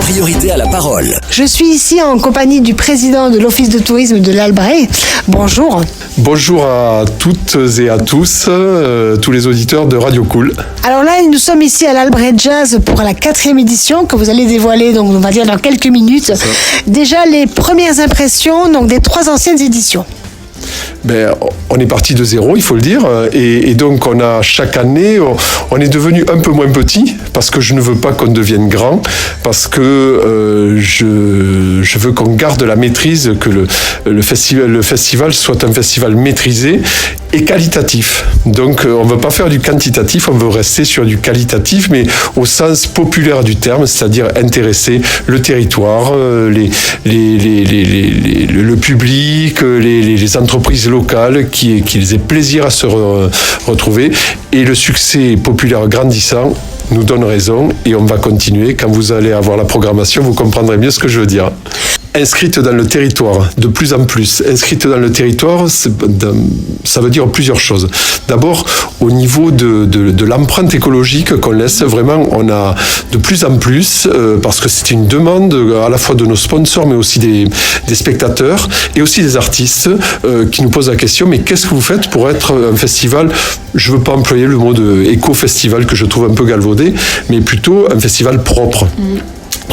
priorité à la parole. Je suis ici en compagnie du président de l'Office de tourisme de l'Albret. Bonjour. Bonjour à toutes et à tous, tous les auditeurs de Radio Cool. Alors là, nous sommes ici à l'Albret Jazz pour la 4e édition que vous allez dévoiler, donc on va dire dans quelques minutes. Déjà les premières impressions donc des 3 anciennes éditions. On est parti de zéro, il faut le dire, et donc on a chaque année, on est devenu un peu moins petit parce que je ne veux pas qu'on devienne grand, parce que je veux qu'on garde la maîtrise, que le festival soit un festival maîtrisé et qualitatif. Donc on ne veut pas faire du quantitatif, on veut rester sur du qualitatif, mais au sens populaire du terme, c'est-à-dire intéresser le territoire, le public, les entreprises locales, qu'ils aient plaisir à se retrouver. Et le succès populaire grandissant nous donne raison, et on va continuer. Quand vous allez avoir la programmation, vous comprendrez mieux ce que je veux dire. Inscrite dans le territoire, de plus en plus. Inscrite dans le territoire, ça veut dire plusieurs choses. D'abord, au niveau de l'empreinte écologique qu'on laisse, vraiment, on a de plus en plus, parce que c'est une demande à la fois de nos sponsors, mais aussi des spectateurs, et aussi des artistes qui nous posent la question, mais qu'est-ce que vous faites pour être un festival, je ne veux pas employer le mot de éco-festival que je trouve un peu galvaudé, mais plutôt un festival propre.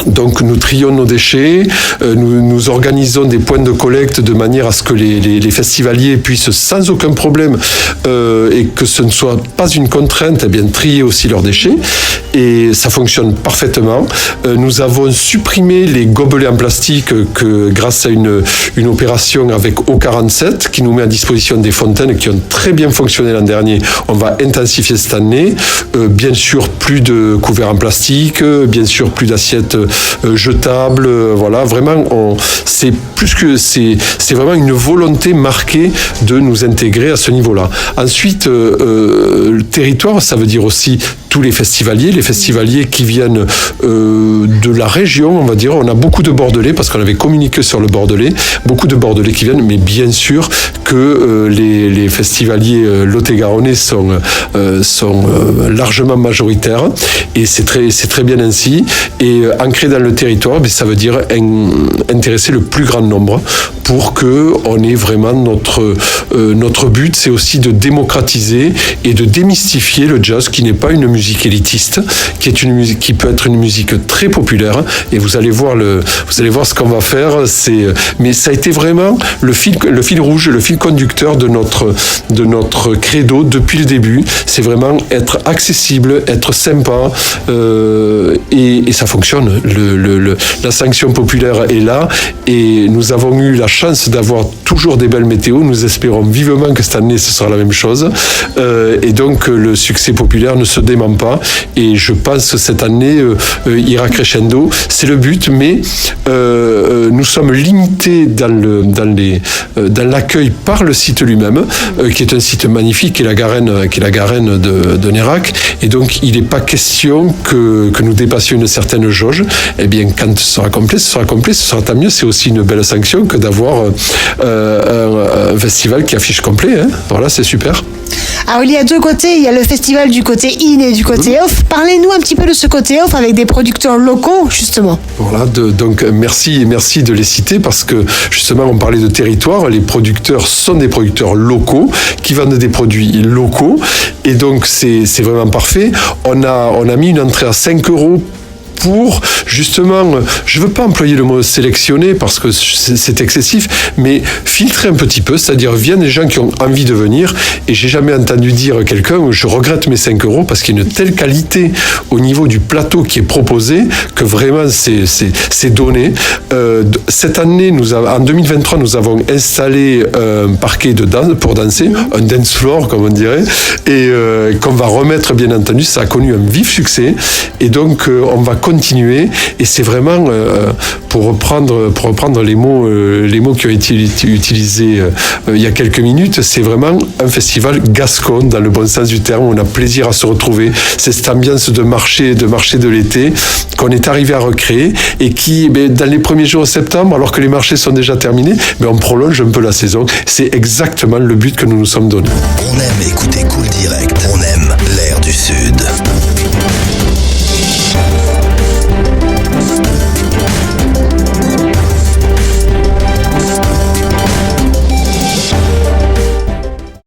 Donc nous trions nos déchets, nous organisons des points de collecte de manière à ce que les festivaliers puissent sans aucun problème et que ce ne soit pas une contrainte, trier aussi leurs déchets, et ça fonctionne parfaitement. Nous avons supprimé les gobelets en plastique grâce à une opération avec O47 qui nous met à disposition des fontaines qui ont très bien fonctionné l'an dernier. On va intensifier cette année. Bien sûr, plus de couverts en plastique, bien sûr, plus d'assiettes jetables, voilà, vraiment, c'est vraiment une volonté marquée de nous intégrer à ce niveau-là. Ensuite, le territoire, ça veut dire aussi tous les festivaliers qui viennent de la région, on va dire. On a beaucoup de Bordelais, parce qu'on avait communiqué sur le Bordelais, beaucoup de Bordelais qui viennent, mais bien sûr que les festivaliers lot-et-garonnais sont largement majoritaires, et c'est très bien ainsi. Et ancré dans le territoire, ça veut dire intéresser le plus grand nombre pour qu'on ait vraiment notre but, c'est aussi de démocratiser et de démystifier le jazz, qui n'est pas une musique élitiste, qui peut être une musique très populaire, et vous allez voir ce qu'on va faire. Mais ça a été vraiment le fil rouge, le fil conducteur de notre credo depuis le début. C'est vraiment être accessible, être sympa, et ça fonctionne. La sanction populaire est là, et nous avons eu la chance d'avoir toujours des belles météos. Nous espérons vivement que cette année ce sera la même chose, et donc le succès populaire ne se dément pas, et je pense que cette année ira crescendo. C'est le but, mais nous sommes limités dans l'accueil par le site lui-même, qui est un site magnifique, qui est la Garenne de Nérac, et donc il n'est pas question que nous dépassions une certaine jauge. Eh bien, quand ce sera complet, ce sera tant mieux. C'est aussi une belle sanction que d'avoir un festival qui affiche complet, hein. Voilà, c'est super. Alors il y a 2 côtés, il y a le festival du côté in et du côté off. Parlez-nous un petit peu de ce côté off avec des producteurs locaux, justement. Voilà, donc merci de les citer, parce que justement on parlait de territoire, les producteurs sont des producteurs locaux qui vendent des produits locaux, et donc c'est vraiment parfait. On a mis une entrée à 5 € pour, justement, je ne veux pas employer le mot sélectionner parce que c'est excessif, mais filtrer un petit peu, c'est-à-dire viennent des gens qui ont envie de venir, et j'ai jamais entendu dire quelqu'un, je regrette mes 5 € parce qu'il y a une telle qualité au niveau du plateau qui est proposé que vraiment c'est donné. Cette année, en 2023, nous avons installé un parquet de danse pour danser, un dance floor comme on dirait, et qu'on va remettre bien entendu. Ça a connu un vif succès, et donc on va continuer, et c'est vraiment pour reprendre les mots qui ont été utilisés il y a quelques minutes, c'est vraiment un festival gascon dans le bon sens du terme. On a plaisir à se retrouver. C'est cette ambiance de marché de l'été qu'on est arrivé à recréer, et qui, dans les premiers jours de septembre, alors que les marchés sont déjà terminés, on prolonge un peu la saison. C'est exactement le but que nous nous sommes donné. On aime écouter Cool Direct. On aime l'air du Sud.